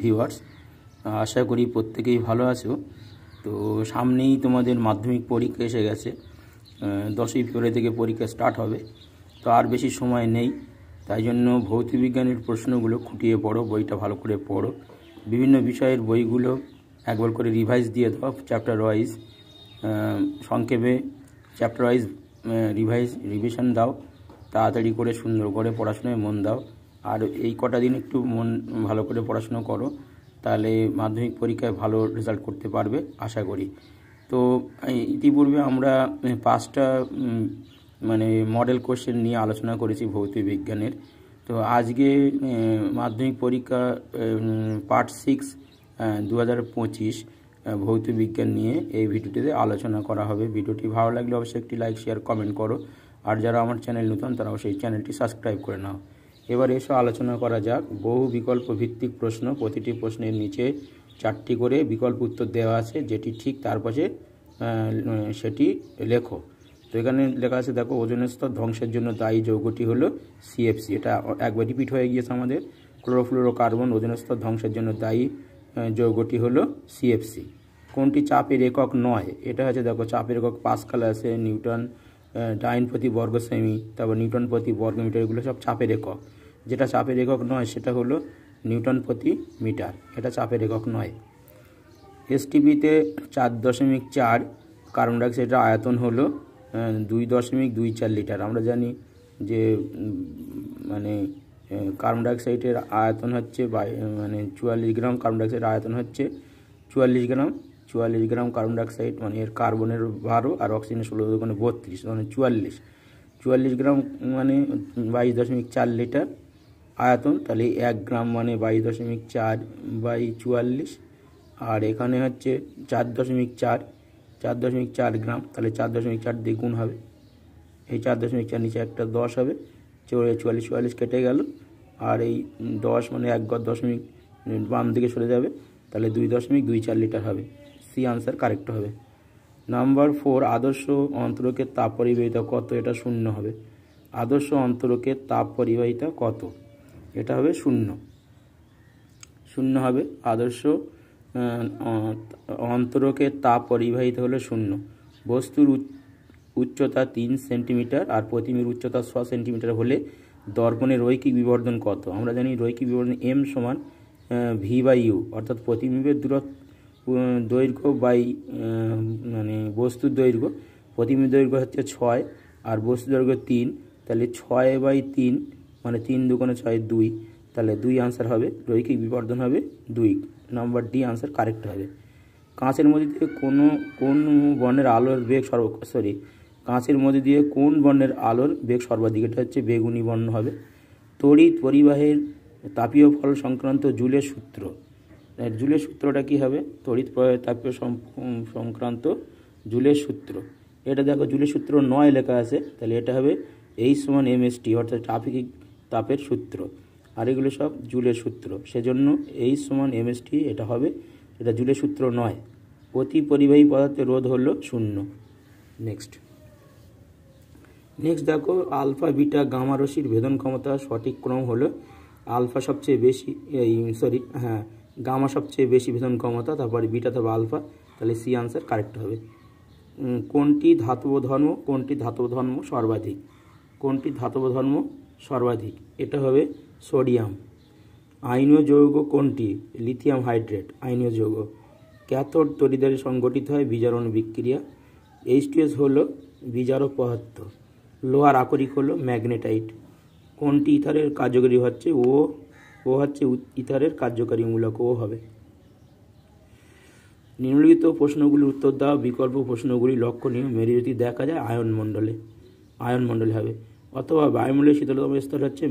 Viewers, আশা করি প্রত্যেকেই ভালো আছো। তো সামনেই তোমাদের মাধ্যমিক পরীক্ষা এসে গেছে। 10ই ফেব্রুয়ারি থেকে পরীক্ষা স্টার্ট হবে। তো আর বেশি সময় নেই, তাই জন্য ভৌতবিজ্ঞানের প্রশ্নগুলো খুঁটিয়ে পড়ো, বইটা ভালো করে পড়ো। বিভিন্ন বিষয়ের বইগুলো একবার করে রিভাইজ দিয়ে দাও, চ্যাপ্টার ওয়াইজ। সংক্ষেপে চ্যাপ্টার ওয়াইজ রিভিশন দাও, তাড়াতাড়ি করে সুন্দর করে পড়াশোনায় মন দাও। আর এই কটা দিন একটু মন ভালো করে পড়াশোনা করো, তাহলে মাধ্যমিক পরীক্ষায় ভালো রেজাল্ট করতে পারবে আশা করি। তো ইতিপূর্বে আমরা 5টা মডেল কোশ্চেন নিয়ে আলোচনা করেছি ভৌতিক বিজ্ঞানের। তো আজকে মাধ্যমিক পরীক্ষা পার্ট 6 2025 ভৌতিক বিজ্ঞান নিয়ে এই ভিডিওটিতে আলোচনা করা হবে। ভিডিওটি ভালো লাগলে অবশ্যই একটি লাইক, শেয়ার, কমেন্ট করো। আর যারা আমার চ্যানেল নতুন তারা অবশ্যই চ্যানেলটি সাবস্ক্রাইব করে নাও। এবার এসে আলোচনা করা যাক বহু বিকল্প ভিত্তিক প্রশ্ন। প্রতিটি প্রশ্নের নিচে 4টি করে বিকল্প উত্তর দেওয়া আছে, যেটি ঠিক তার পাশে সেটি লেখো। তো এখানে লেখা আছে, দেখো, ওজোনের স্তর ধ্বংসের জন্য দায়ী যৌগটি হলো সিএফসি। এটা একবার রিপিট হয়ে গিয়েছে আমাদের। ক্লোরোফ্লুরোকার্বন ওজোনের স্তর ধ্বংসের জন্য দায়ী যৌগটি হলো সিএফসি। কোনটি চাপের একক নয়? এটা হচ্ছে, দেখো, চাপের একক পাস্কাল আছে, নিউটন, ডাইন প্রতি বর্গ সেমি, তারপর নিউটন প্রতি বর্গ মিটার, এগুলো সব চাপের একক। যেটা চাপের একক নয় সেটা হলো নিউটন প্রতি মিটার, এটা চাপের একক নয়। এসটিপিতে 4.4 কার্বন ডাইঅক্সাইডের আয়তন হলো 2.24 লিটার। আমরা জানি যে কার্বন ডাইঅক্সাইডের আয়তন হচ্ছে 44 গ্রাম। কার্বন ডাইঅক্সাইডের আয়তন হচ্ছে 44 গ্রাম। 44 গ্রাম কার্বন ডাইঅক্সাইড এর কার্বনের 12 আর অক্সিজেনের 16 32, 44 গ্রাম 22.4 লিটার আয়তন। তাহলে 1 গ্রাম 22.4/44, আর এখানে হচ্ছে 4.4 গ্রাম। তাহলে 4.4 দিয়ে গুণ হবে, এই 4.4 নিচে একটা 10 হবে, 44 কেটে গেল, আর এই 10 1 ঘর দশমিক বাম দিকে সরে যাবে, তাহলে 2.24 লিটার হবে। সি আনসার কারেক্ট হবে। নাম্বার 4, আদর্শ অন্তরকের তাপ পরিবাহিতা কত? এটা 0 হবে। আদর্শ অন্তরকের তাপ পরিবাহিতা কত? এটা হবে 0 হবে। আদর্শ অন্তরকের তাপ পরিবাহিতা হলো 0। বস্তুর উচ্চতা 3 সেন্টিমিটার আর প্রতিবিম্বের উচ্চতা 6 সেন্টিমিটার হলে দর্পণের রৈখিক বিবর্ধন কত? আমরা জানি রৈখিক বিবর্ধন M সমান V/U, অর্থাৎ প্রতিবিম্বের দৈর্ঘ্য বাই বস্তুর দৈর্ঘ্য। প্রতিবিম্বের দৈর্ঘ্য হচ্ছে 6 আর বস্তুর দৈর্ঘ্য 3, তাহলে 6/3 3 দুগুণে 6 2, তাহলে 2 আনসার হবে। রৈখিক বিবর্ধন হবে 2। নাম্বার ডি আনসার কারেক্ট হবে। কাঁচের মধ্যে দিয়ে কোন বর্ণের আলোর বেগ কাঁচের মধ্যে দিয়ে কোন বর্ণের আলোর বেগ সর্বাধিক? এটা হচ্ছে বেগুনি বর্ণ হবে। তড়িৎ পরিবাহের তাপীয় ফল সংক্রান্ত জুলের সূত্র। জুলের সূত্রটা কি হবে? তড়িৎ প্রবাহের তাপীয় সংক্রান্ত জুলের সূত্র। এটা দেখো, জুলের সূত্র 9 লেখা আছে, তাহলে এটা হবে H = mst, অর্থাৎ আপেক্ষিক তাপের সূত্র। আর এগুলো সব জুলের সূত্র, সেজন্য H = mst এটা হবে। এটা জুলের সূত্র 9। প্রতি পরিবাহী পদার্থের রোধ হলো 0। নেক্সট দেখো, আলফা, বিটা, গামা রশ্মির ভেদন ক্ষমতা সঠিক ক্রম হলো আলফা সবচেয়ে বেশি, গামা সবচেয়ে বেশি ভেদন ক্ষমতা, তারপরে বিটা, তারপর আলফা, তাহলে সি আনসার কারেক্ট হবে। কোনটি ধাতব ধর্ম সর্বাধিক? এটা হবে সোডিয়াম। আয়নীয় যৌগ কোনটি? লিথিয়াম হাইড্রেট আয়নীয় যৌগ। ক্যাথোড তড়িৎদ্বারে সংঘটিত হয় বিজারণ বিক্রিয়া। H2S হলো বিজারক পদার্থ। লোহার আকরিক হলো ম্যাগনেটাইট। কোনটি ইথারের কার্যকরী হচ্ছে? ও হচ্ছে ইথারের কার্যকারী মূলক, ও হবে। নিম্নলিখিত প্রশ্নগুলির উত্তর দাও। বিকল্প প্রশ্নগুলি লক্ষণীয়। মেরুজ্যোতি দেখা যায় আয়ন মণ্ডলে হবে, অথবা বায়ুমণ্ডলের শীতলতম স্তর হচ্ছে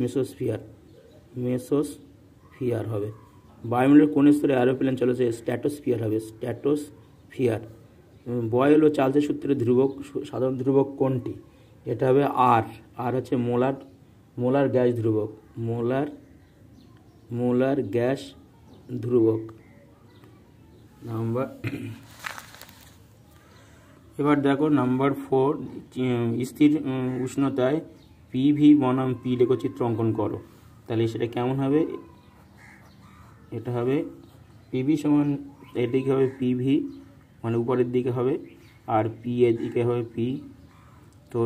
মেসোস্ফিয়ার হবে। বায়ুমণ্ডলের কোন স্তরে অ্যারোপ্লেন চলেছে? স্ট্র্যাটোস্ফিয়ার হবে, স্ট্র্যাটোস্ফিয়ার। বয়েল ও চার্লসের সূত্রের সাধারণ ধ্রুবক কোনটি? এটা হবে আর হচ্ছে মোলার গ্যাস ধ্রুবক, মোলার গ্যাস ধ্রুবক। এবার দেখো নাম্বার 4, স্থির উষ্ণতায় PV বনাম P লেখচিত্র অঙ্কন করো। তাহলে সেটা কেমন হবে? এটা হবে পিভি সমান, এদিকে হবে পিভি মানে উপরের দিকে হবে, আর পি এর দিকে হবে পি। তো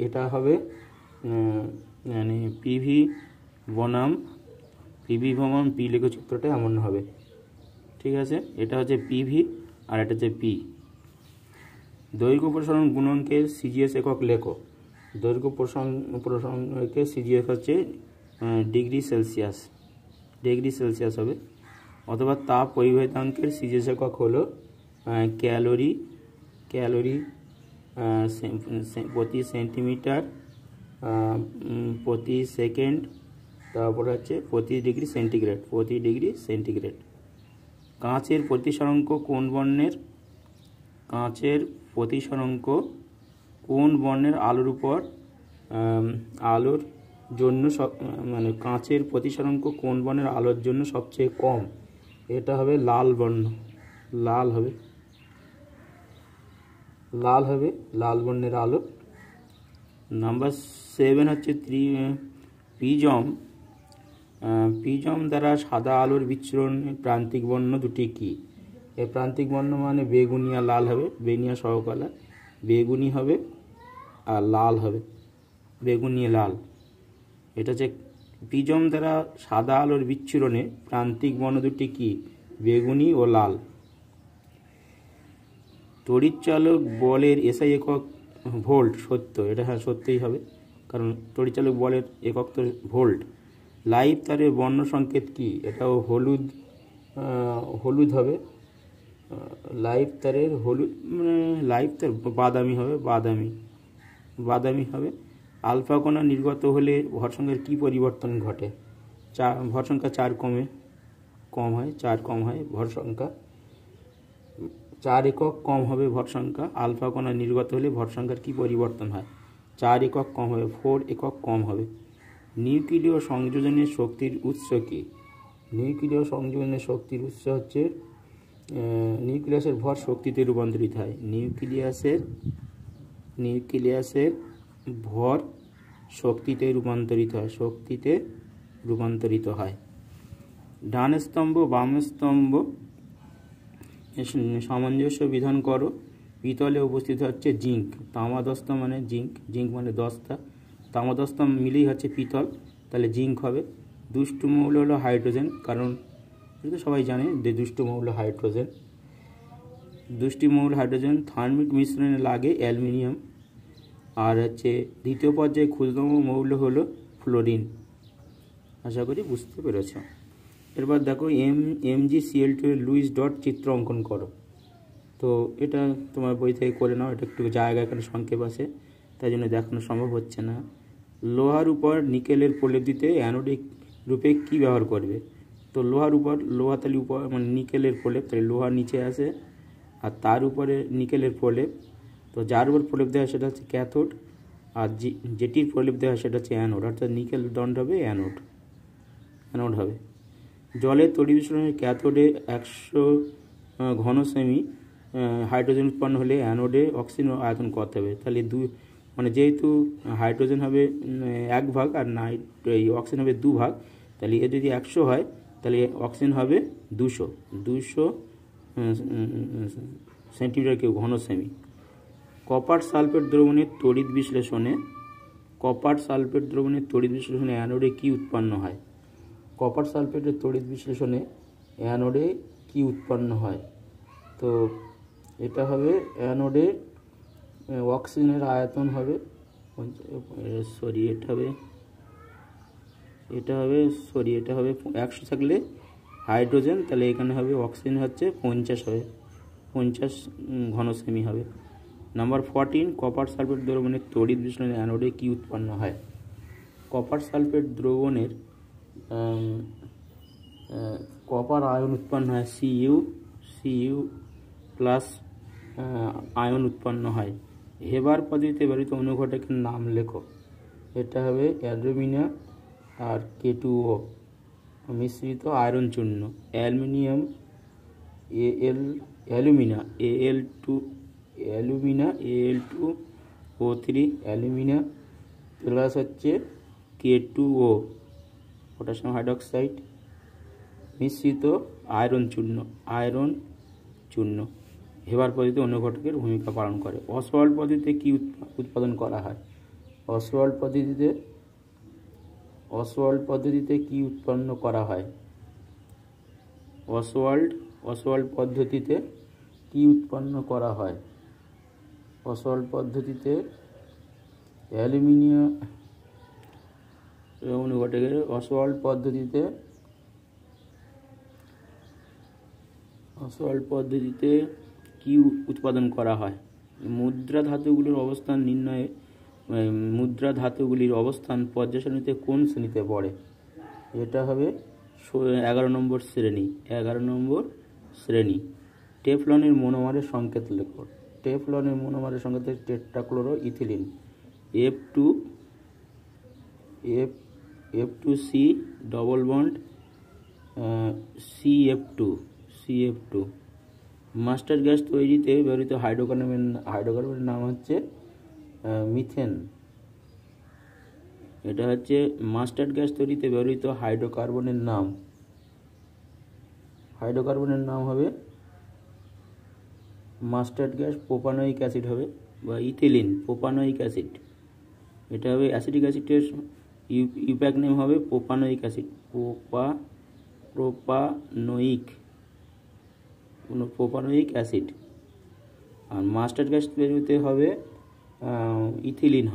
এটা হবে মানে পিভি বনাম পি লেখচিত্রটা এমন হবে, ঠিক আছে। এটা হচ্ছে পিভি আর এটা হচ্ছে পি। দৈর্ঘ্য প্রসারণ গুণাঙ্কের সিজিএস একক লেখো। দৈর্ঘ্য প্রসারণের সিজিএস হচ্ছে ডিগ্রি সেলসিয়াস হবে, অথবা তাপ পরিবাহিতাঙ্কের সিজিএস একক হলো ক্যালোরি প্রতি সেন্টিমিটার প্রতি সেকেন্ড, তারপর হচ্ছে প্রতি ডিগ্রি সেন্টিগ্রেড। কাঁচের প্রতিসরাঙ্ক কোন বর্ণের আলোর উপর আলোর জন্য মানে কাঁচের প্রতিসরাঙ্ক কোন বর্ণের আলোর জন্য সবচেয়ে কম? এটা হবে লাল বর্ণ, লাল হবে লাল বর্ণের আলো। নাম্বার 7 হচ্ছে প্রিজম দ্বারা সাদা আলোর বিচ্ছুরণ প্রান্তিক বর্ণ দুটি কি? এই প্রান্তিক বর্ণ মানে বেগুনি আর লাল হবে, বেগুনিয়া সহকালা, বেগুনি হবে আর লাল হবে, বেগুনি লাল। এটা হচ্ছে প্রিজম দ্বারা সাদা আলোর বিচ্ছুরণে প্রান্তিক বর্ণ দুটি কি? বেগুনি ও লাল। তড়িৎচালক বলের এসআই একক ভোল্ট, সত্য, এটা হ্যাঁ সত্যই হবে, কারণ তড়িৎচালক বলের একক তো ভোল্ট। লাইভ তারের বর্ণ সংকেত কি? এটাও হলুদ হবে, লাইভ তারের হলুদ মানে লাইভ তার বাদামি হবে। আলফা কণা নির্গত হলে ভরসংখ্যার কি পরিবর্তন ঘটে? ভরসংখ্যা 4 কম হয় ভরসংখ্যা 4 একক কম হবে ভরসংখ্যা। আলফা কণা নির্গত হলে ভরসংখ্যার কি পরিবর্তন হয়? 4 একক কম হবে, 4 একক কম হবে। নিউক্লিয় সংযোজনের শক্তির উৎস কি? নিউক্লিয় সংযোজনের শক্তির উৎস হচ্ছে নিউক্লিয়াসের ভর শক্তিতে রূপান্তরিত হয়। নিউক্লিয়াসের ভর শক্তিতে রূপান্তরিত হয়। ডান স্তম্ভ বাম স্তম্ভ সামঞ্জস্য বিধান করো। পিতলে উপস্থিত হচ্ছে জিঙ্ক, তামাদস্তা মানে জিঙ্ক মানে দস্তা, তামাদস্তা মিলেই হচ্ছে পিতল, তাহলে জিঙ্ক হবে। দুষ্ট মৌল হলো হাইড্রোজেন, কারণ এটা তো সবাই জানে যে দুষ্ট মৌল হাইড্রোজেন। থার্মিক মিশ্রণে লাগে অ্যালুমিনিয়াম। আর হচ্ছে দ্বিতীয় পর্যায়ে ক্ষুদ্রতম মৌল হলো ফ্লোরিন। আশা করি বুঝতে পেরেছ। এরপর দেখো MgCl2 এর লুইস ডট চিত্র অঙ্কন করো। তো এটা তোমার বই থেকে করে নাও, এটা একটু জায়গা এখানে সংক্ষেপ আছে, তাই জন্য দেখানো সম্ভব হচ্ছে না। লোহার উপর নিকেলের প্রলেপ দিতে অ্যানোডিক রূপে কি ব্যবহার করবে? তো লোহা তাহলে উপর মানে নিকেলের প্রলেপ, তাহলে লোহা নিচে আসে আর তার উপরে নিকেলের প্রলেপ। তো যার উপর প্রলেপ দেওয়া সেটা হচ্ছে ক্যাথোড, আর যেটির প্রলেপ দেওয়া সেটা হচ্ছে অ্যানোড, অর্থাৎ নিকেল দণ্ড হবে অ্যানোড হবে। জলের তড়িৎ বিস্ফোরণের ক্যাথোডে 100 ঘন সেমি হাইড্রোজেন উৎপন্ন হলে অ্যানোডে অক্সিজেন আয়তন কত হবে? তাহলে মানে যেহেতু হাইড্রোজেন হবে 1 ভাগ আর এই অক্সিজেন হবে 2 ভাগ, তাহলে এ যদি 100 হয় তাহলে অক্সিজেন হবে 200 সেন্টিমিটার কিউব ঘন সেমি। কপার সালফেট দ্রবণের তড়িৎ বিশ্লেষণে অ্যানোডে কি উৎপন্ন হয়? কপার সালফেটের তড়িৎ বিশ্লেষণে অ্যানোডে কি উৎপন্ন হয়? তো এটা হবে অ্যানোডে অক্সিজেনের আয়তন হবে এটা হবে 100 থাকলে হাইড্রোজেন, তাহলে এখানে হবে অক্সিজেন হচ্ছে 50 ঘন সেমি হবে। নাম্বার 14 কপার সালফেট দ্রবণের তড়িৎ বিশ্লেষণে অ্যানোডে কি উৎপন্ন হয়? কপার সালফেট দ্রবণের কপার আয়ন উৎপন্ন হয়, Cu প্লাস আয়ন উৎপন্ন হয়। হেবার পদ্ধতিতে ব্যবহৃত অনুঘটকের নাম লেখো। এটা হবে অ্যালুমিনা আর K2O মিশ্রিত আয়রন চূর্ণ। অ্যালুমিনা Al2O3 অ্যালুমিনা প্লাস হচ্ছে K2O পটাশিয়াম হাইড্রোক্সাইড মিশ্রিত আয়রন চূর্ণ হেবার পদ্ধতিতে অন্য ঘটকের ভূমিকা পালন করে। অসওয়াল্ড পদ্ধতিতে কি উৎপাদন করা হয়? অসওয়াল্ড পদ্ধতিতে কি উৎপন্ন করা হয়? অসওয়াল্ড পদ্ধতিতে কি উৎপন্ন করা হয়? অসওয়াল্ড পদ্ধতিতে অ্যালুমিনিয়াম অনুঘটকের অসওয়াল্ড পদ্ধতিতে কি উৎপাদন করা হয়? মুদ্রা ধাতুগুলির অবস্থান পর্যায় সারণীতে কোন শ্রেণীতে পড়ে? এটা হবে 11 নম্বর শ্রেণী। টেফলনের মনোমারের সংকেত লেখো। টেফলনের মনোমারের সংকেত tetrachloroethylene, F2C double bond CF2। Mustard gas তৈরিতে ব্যবহৃত হাইড্রোকার্বনের নাম হচ্ছে মিথেন। এটা হচ্ছে মাস্টার্ড গ্যাস তৈরিতে ব্যবহৃত হাইড্রোকার্বনের নাম হবে মাস্টার্ড গ্যাস প্রোপানোয়িক অ্যাসিড হবে, বা ইথিলিন প্রোপানোয়িক অ্যাসিড। এটা হবে অ্যাসিটিক অ্যাসিডের ইউপ্যাক নেম হবে প্রোপানোয়িক অ্যাসিড, প্রোপানোয়িক অ্যাসিড। আর মাস্টার্ড গ্যাস তৈরিতে হবে ইথিলিন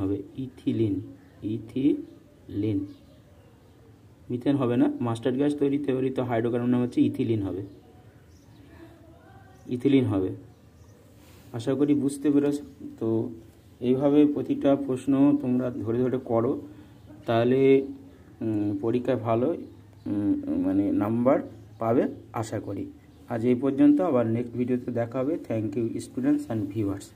মিথেন হবে না। মাস্টার্ড গ্যাস তৈরিতে ব্যবহৃত হাইড্রোকার্বন নাম হচ্ছে ইথিলিন হবে। আশা করি বুঝতে পেরেছ। তো এইভাবে প্রতিটা প্রশ্ন তোমরা ধরে ধরে করো, তাহলে পরীক্ষায় ভালো নাম্বার পাবে আশা করি। আজ এই পর্যন্ত, আবার নেক্সট ভিডিওতে দেখা হবে। Thank you students and viewers.